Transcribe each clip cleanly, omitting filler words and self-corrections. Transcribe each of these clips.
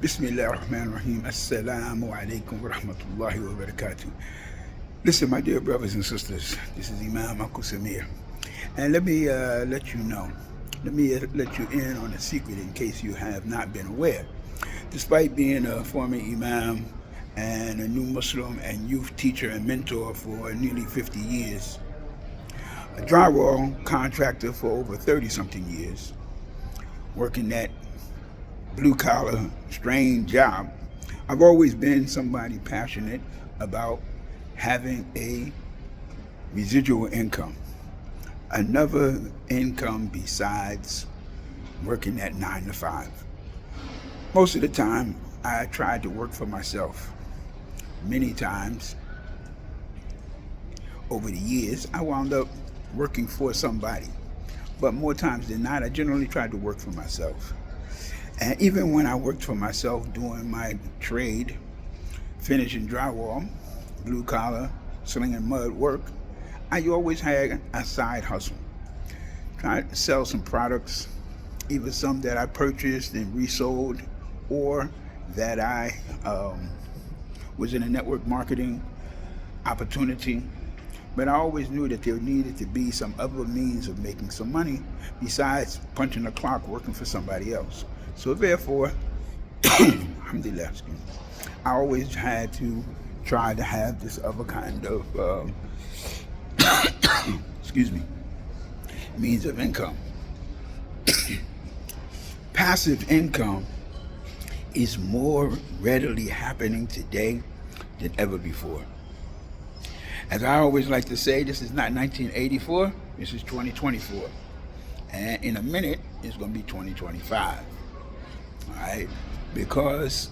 Bismillahirrahmanirrahim. Assalamu alaikum wa rahmatullahi wa barakatuh. Listen, my dear brothers and sisters, this is Imam Uncle Samir. And let me let you know, let me let you in on a secret in case you have not been aware. Despite being a former Imam and a new Muslim and youth teacher and mentor for nearly 50 years, a drywall contractor for over 30 something years, working that blue collar, strange job, I've always been somebody passionate about having a residual income, another income besides working that 9 to 5. Most of the time, I tried to work for myself. Many times over the years, I wound up working for somebody. But more times than not, I generally tried to work for myself. And even when I worked for myself doing my trade, finishing drywall, blue collar, slinging mud work, I always had a side hustle. Tried to sell some products, either some that I purchased and resold, or that I was in a network marketing opportunity. But I always knew that there needed to be some other means of making some money besides punching a clock working for somebody else. So therefore, alhamdulillah, I always had to try to have this other kind of, excuse me, means of income. Passive income is more readily happening today than ever before. As I always like to say, this is not 1984, this is 2024. And in a minute, it's going to be 2025. All right? Because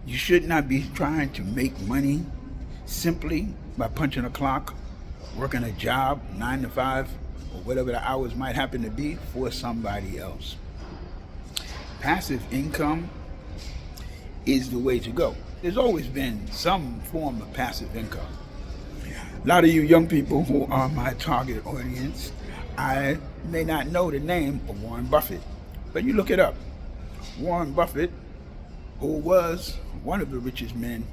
you should not be trying to make money simply by punching a clock, working a job, 9 to 5, or whatever the hours might happen to be for somebody else. Passive income is the way to go. There's always been some form of passive income. A lot of you young people who are my target audience, I may not know the name of Warren Buffett, but you look it up. Warren Buffett, who was one of the richest men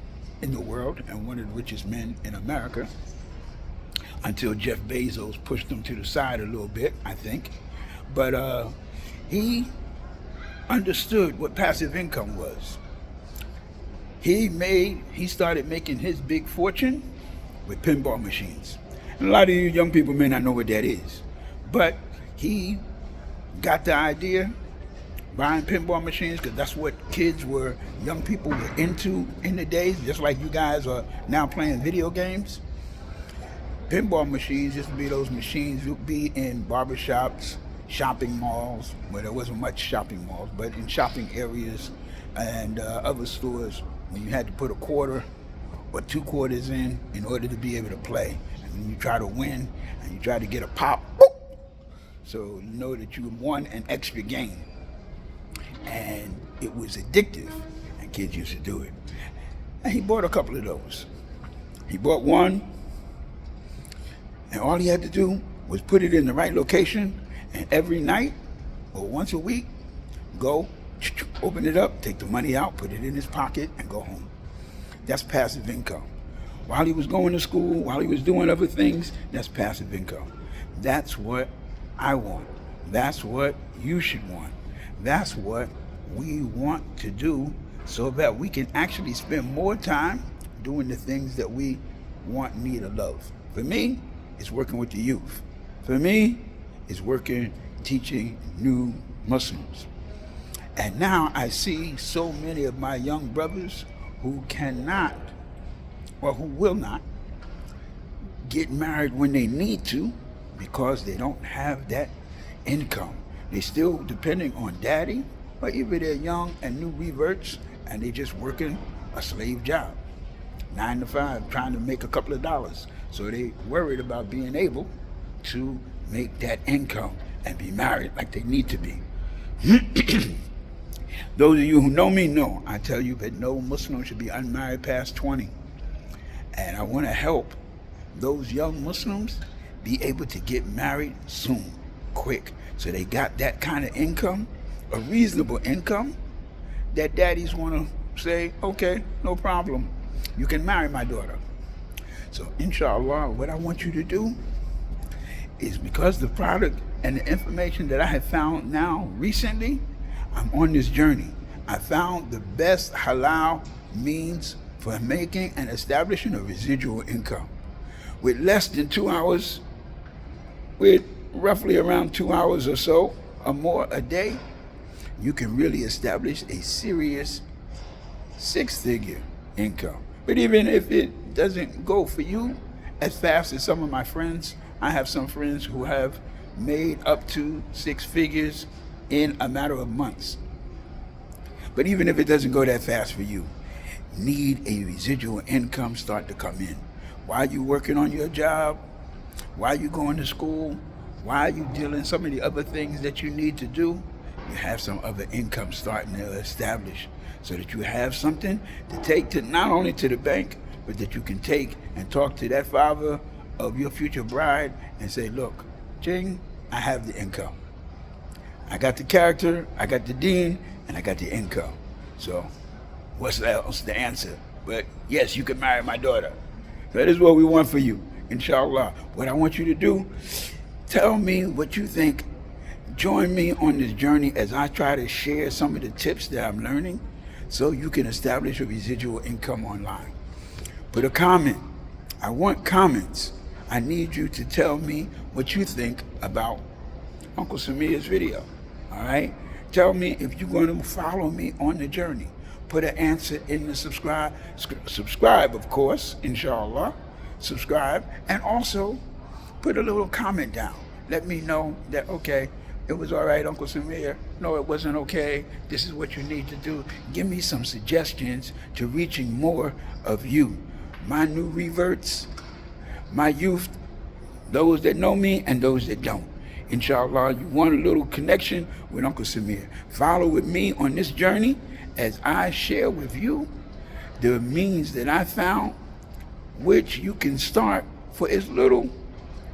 in the world and one of the richest men in America, until Jeff Bezos pushed him to the side a little bit, I think. But he understood what passive income was. He started making his big fortune with pinball machines. And a lot of you young people may not know what that is. But he got the idea buying pinball machines because that's what young people were into in the days, just like you guys are now playing video games. Pinball machines used to be those machines would be in barbershops, shopping malls, where there wasn't much shopping malls, but in shopping areas and other stores when you had to put a quarter or 2 quarters in order to be able to play. And when you try to win and you try to get a pop, boop, so you know that you won an extra game. And it was addictive, and kids used to do it. And he bought a couple of those. He bought one, and all he had to do was put it in the right location, and every night or once a week, go, open it up, take the money out, put it in his pocket, and go home. That's passive income. While he was going to school, while he was doing other things, that's passive income. That's what I want. That's what you should want. That's what we want to do so that we can actually spend more time doing the things that we want, need, or love. For me, it's working with the youth. For me, it's working, teaching new Muslims. And now I see so many of my young brothers who cannot, or who will not, get married when they need to because they don't have that income. They're still depending on daddy, or either they're young and new reverts and they're just working a slave job, 9 to 5, trying to make a couple of dollars. So they worried about being able to make that income and be married like they need to be. Those of you who know me know, I tell you that no Muslim should be unmarried past 20. And I want to help those young Muslims be able to get married soon, quick. So they got that kind of income, a reasonable income, that daddies want to say, okay, no problem, you can marry my daughter. So inshallah, what I want you to do is, because the product and the information that I have found now recently, I'm on this journey. I found the best halal means for making and establishing a residual income. With less than 2 hours, with roughly around 2 hours or so or more a day, you can really establish a serious 6-figure income. But even if it doesn't go for you as fast as some of my friends, I have some friends who have made up to 6 figures in a matter of months. But even if it doesn't go that fast for you, need a residual income start to come in. While you working on your job, while you going to school, while you dealing some of the other things that you need to do, you have some other income starting to establish, so that you have something to take to, not only to the bank, but that you can take and talk to that father of your future bride and say, look, Jing, I have the income. I got the character, I got the deen, and I got the income. So what's else the answer? But yes, you can marry my daughter. That is what we want for you, inshallah. What I want you to do, tell me what you think. Join me on this journey as I try to share some of the tips that I'm learning so you can establish a residual income online. Put a comment. I want comments. I need you to tell me what you think about Uncle Samir's video. All right? Tell me if you're going to follow me on the journey. Put an answer in the subscribe. Subscribe, of course, inshallah. Subscribe. And also put a little comment down. Let me know that, okay, it was all right, Uncle Samir. No, it wasn't okay. This is what you need to do. Give me some suggestions to reaching more of you. My new reverts, my youth, those that know me and those that don't. Inshallah, you want a little connection with Uncle Samir. Follow with me on this journey as I share with you the means that I found, which you can start for as little,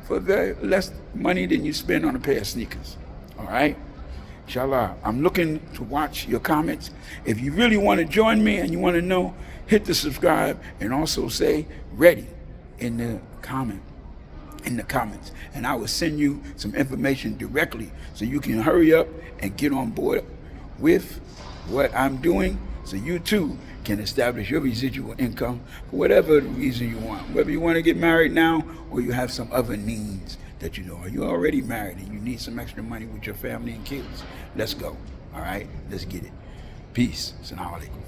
for very less money than you spend on a pair of sneakers. All right? Inshallah, I'm looking to watch your comments. If you really want to join me and you want to know, hit the subscribe and also say ready in the comments. And I will send you some information directly so you can hurry up and get on board with what I'm doing, so you too can establish your residual income for whatever reason you want. Whether you want to get married now or you have some other needs that you know, or you're already married and you need some extra money with your family and kids. Let's go. All right? Let's get it. Peace. Assalamu alaikum.